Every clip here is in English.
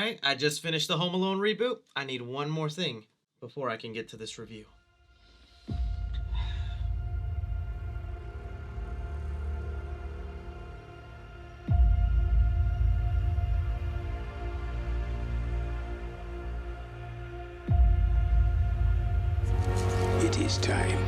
Alright, I just finished the Home Alone reboot. I need one more thing before I can get to this review. It is time.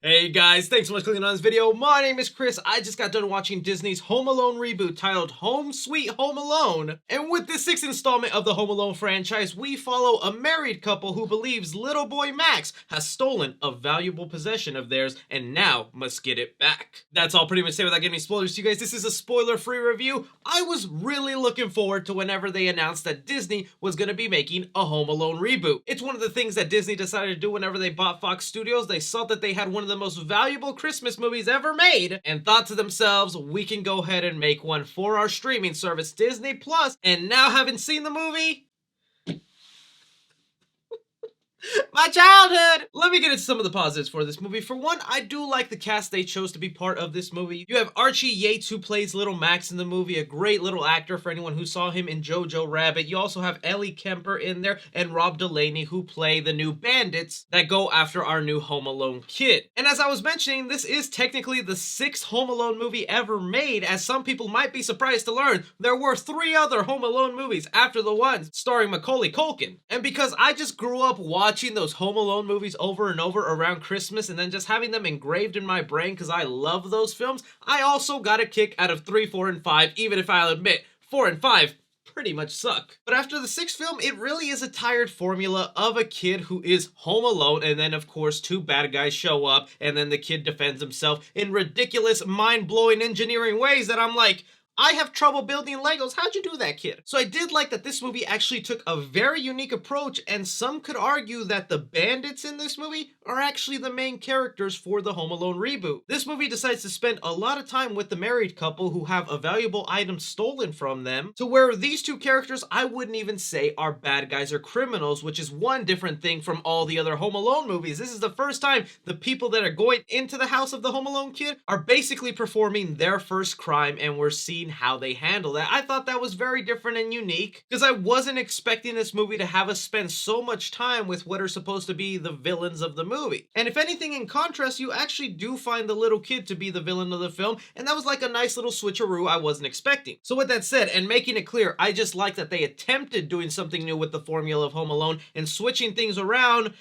Hey guys, thanks so much for clicking on this video. My name is Chris. I just got done watching Disney's Home Alone reboot titled Home Sweet Home Alone. And with this 6th installment of the Home Alone franchise, we follow a married couple who believes little boy Max has stolen a valuable possession of theirs and now must get it back. That's all pretty much say without getting any spoilers to you guys. This is a spoiler-free review. I was really looking forward to whenever they announced that Disney was going to be making a Home Alone reboot. It's one of the things that Disney decided to do whenever they bought Fox Studios. They saw that they had one of the most valuable Christmas movies ever made and thought to themselves, we can go ahead and make one for our streaming service Disney Plus. And now, having seen the movie, my childhood! Let me get into some of the positives for this movie. For one, I do like the cast they chose to be part of this movie. You have Archie Yates, who plays Little Max in the movie, a great little actor for anyone who saw him in Jojo Rabbit. You also have Ellie Kemper in there and Rob Delaney, who play the new bandits that go after our new Home Alone kid. And as I was mentioning, this is technically the 6th Home Alone movie ever made. As some people might be surprised to learn, there were 3 other Home Alone movies after the ones starring Macaulay Culkin. And because I just grew up watching those Home Alone movies over and over around Christmas and then just having them engraved in my brain because I love those films, I also got a kick out of 3, 4, and 5, even if I'll admit 4 and 5 pretty much suck. But after the 6th film, it really is a tired formula of a kid who is home alone, and then of course 2 bad guys show up and then the kid defends himself in ridiculous, mind-blowing engineering ways that I'm like, I have trouble building Legos. How'd you do that, kid? So I did like that this movie actually took a very unique approach, and some could argue that the bandits in this movie are actually the main characters for the Home Alone reboot. This movie decides to spend a lot of time with the married couple who have a valuable item stolen from them, to where these 2 characters I wouldn't even say are bad guys or criminals, which is one different thing from all the other Home Alone movies. This is the first time the people that are going into the house of the Home Alone kid are basically performing their first crime, and we're seeing how they handle that. I thought that was very different and unique because I wasn't expecting this movie to have us spend so much time with what are supposed to be the villains of the movie. And if anything, in contrast, you actually do find the little kid to be the villain of the film, and that was like a nice little switcheroo I wasn't expecting. So with that said, and making it clear, I just like that they attempted doing something new with the formula of Home Alone and switching things around.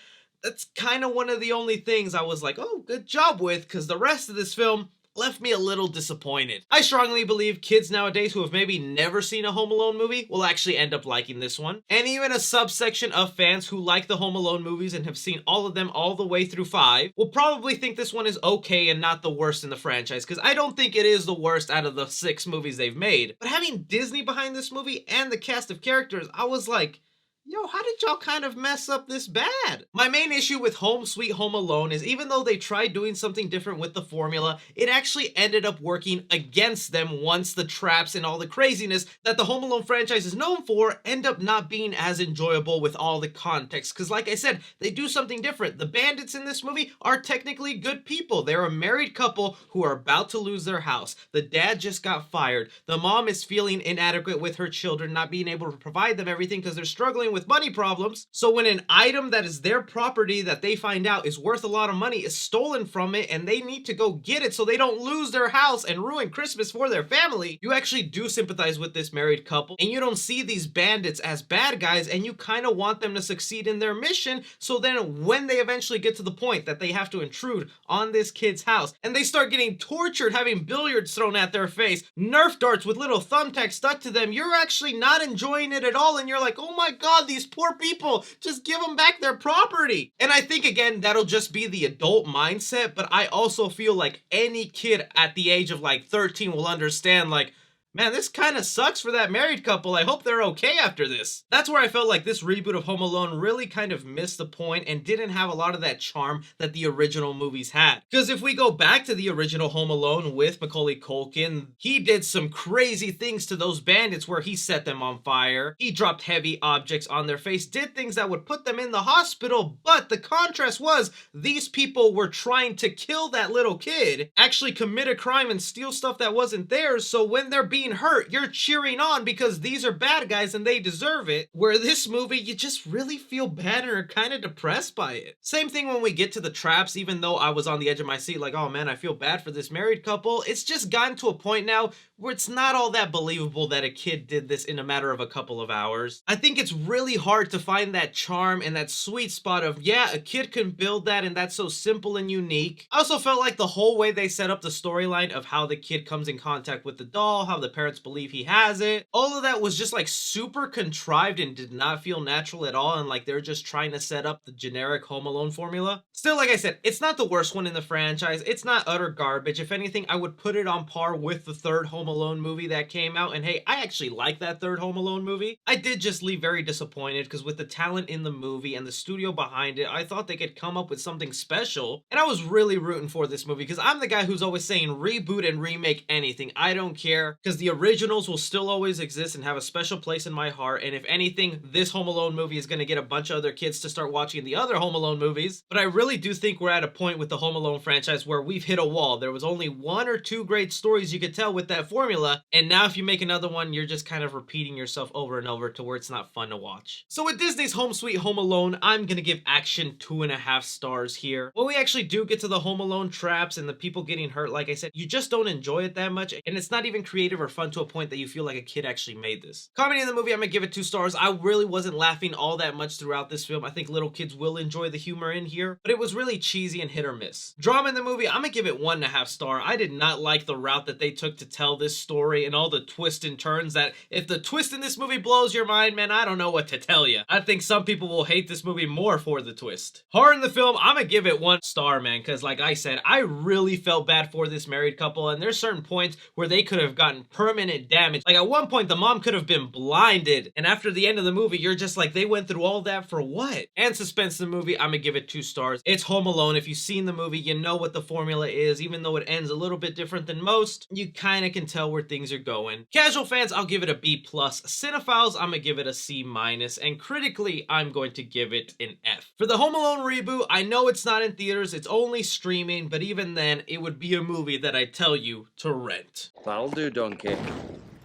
That's kind of one of the only things I was like, oh, good job with, because the rest of this film left me a little disappointed. I strongly believe kids nowadays who have maybe never seen a Home Alone movie will actually end up liking this one. And even a subsection of fans who like the Home Alone movies and have seen all of them all the way through 5 will probably think this one is okay and not the worst in the franchise, because I don't think it is the worst out of the 6 movies they've made. But having Disney behind this movie and the cast of characters, I was like, yo, how did y'all kind of mess up this bad? My main issue with Home Sweet Home Alone is even though they tried doing something different with the formula, it actually ended up working against them once the traps and all the craziness that the Home Alone franchise is known for end up not being as enjoyable with all the context. Because like I said, they do something different. The bandits in this movie are technically good people. They're a married couple who are about to lose their house. The dad just got fired. The mom is feeling inadequate with her children, not being able to provide them everything because they're struggling with money problems. So when an item that is their property that they find out is worth a lot of money is stolen from it and they need to go get it so they don't lose their house and ruin Christmas for their family, you actually do sympathize with this married couple and you don't see these bandits as bad guys and you kind of want them to succeed in their mission. So then when they eventually get to the point that they have to intrude on this kid's house and they start getting tortured, having billiards thrown at their face, Nerf darts with little thumbtacks stuck to them, you're actually not enjoying it at all and you're like, oh my god, these poor people, just give them back their property. And I think again that'll just be the adult mindset, but I also feel like any kid at the age of like 13 will understand like, Man, this kind of sucks for that married couple. I hope they're okay after this. That's where I felt like this reboot of Home Alone really kind of missed the point and didn't have a lot of that charm that the original movies had. Because if we go back to the original Home Alone with Macaulay Culkin, he did some crazy things to those bandits where he set them on fire, he dropped heavy objects on their face, did things that would put them in the hospital, but the contrast was these people were trying to kill that little kid, actually commit a crime and steal stuff that wasn't theirs, so when they're being hurt, you're cheering on because these are bad guys and they deserve it. Where this movie, you just really feel bad and are kind of depressed by it. Same thing when we get to the traps, even though I was on the edge of my seat like, oh man, I feel bad for this married couple. It's just gotten to a point now where it's not all that believable that a kid did this in a matter of a couple of hours. I think it's really hard to find that charm and that sweet spot of, yeah, a kid can build that and that's so simple and unique. I also felt like the whole way they set up the storyline of how the kid comes in contact with the doll, how the parents believe he has it, all of that was just like super contrived and did not feel natural at all, and like they're just trying to set up the generic Home Alone formula. Still, like I said, it's not the worst one in the franchise. It's not utter garbage. If anything, I would put it on par with the third Home Alone movie that came out, and hey, I actually like that third Home Alone movie. I did just leave very disappointed because with the talent in the movie and the studio behind it, I thought they could come up with something special, and I was really rooting for this movie because I'm the guy who's always saying reboot and remake anything. I don't care because the originals will still always exist and have a special place in my heart, and if anything, this Home Alone movie is going to get a bunch of other kids to start watching the other Home Alone movies, but I really do think we're at a point with the Home Alone franchise where we've hit a wall. There was only one or two great stories you could tell with that formula, and now if you make another one, you're just kind of repeating yourself over and over to where it's not fun to watch. So with Disney's Home Sweet Home Alone, I'm gonna give action 2.5 stars here. When we actually do get to the Home Alone traps and the people getting hurt, like I said, you just don't enjoy it that much, and it's not even creative or fun to a point that you feel like a kid actually made this. Comedy in the movie, I'm gonna give it 2 stars. I really wasn't laughing all that much throughout this film. I think little kids will enjoy the humor in here, but it was really cheesy and hit or miss. Drama in the movie, I'm gonna give it 1.5 star. I did not like the route that they took to tell this story and all the twists and turns that if the twist in this movie blows your mind, man, I don't know what to tell you. I think some people will hate this movie more for the twist. Horror in the film, I'm gonna give it 1 star, man, because like I said, I really felt bad for this married couple, and there's certain points where they could have gotten permanent damage. Like at one point, the mom could have been blinded, and after the end of the movie, you're just like, they went through all that for what? And suspense in the movie, I'm gonna give it 2 stars. It's Home Alone. If you've seen the movie, you know what the formula is. Even though it ends a little bit different than most, you kind of can tell where things are going. Casual fans, I'll give it a B+. Cinephiles, I'm gonna give it a C-. And critically, I'm going to give it an F. For the Home Alone reboot, I know it's not in theaters, it's only streaming, but even then, it would be a movie that I tell you to rent. That'll do, Donkey.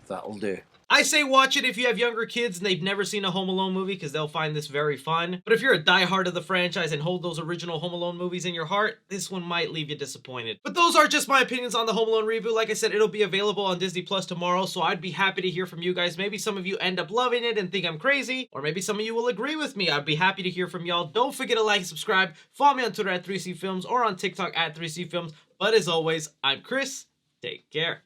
That'll do. I say watch it if you have younger kids and they've never seen a Home Alone movie because they'll find this very fun. But if you're a diehard of the franchise and hold those original Home Alone movies in your heart, this one might leave you disappointed. But those are just my opinions on the Home Alone reboot. Like I said, it'll be available on Disney Plus tomorrow, so I'd be happy to hear from you guys. Maybe some of you end up loving it and think I'm crazy, or maybe some of you will agree with me. I'd be happy to hear from y'all. Don't forget to like and subscribe. Follow me on Twitter at 3C Films or on TikTok at 3C Films. But as always, I'm Chris. Take care.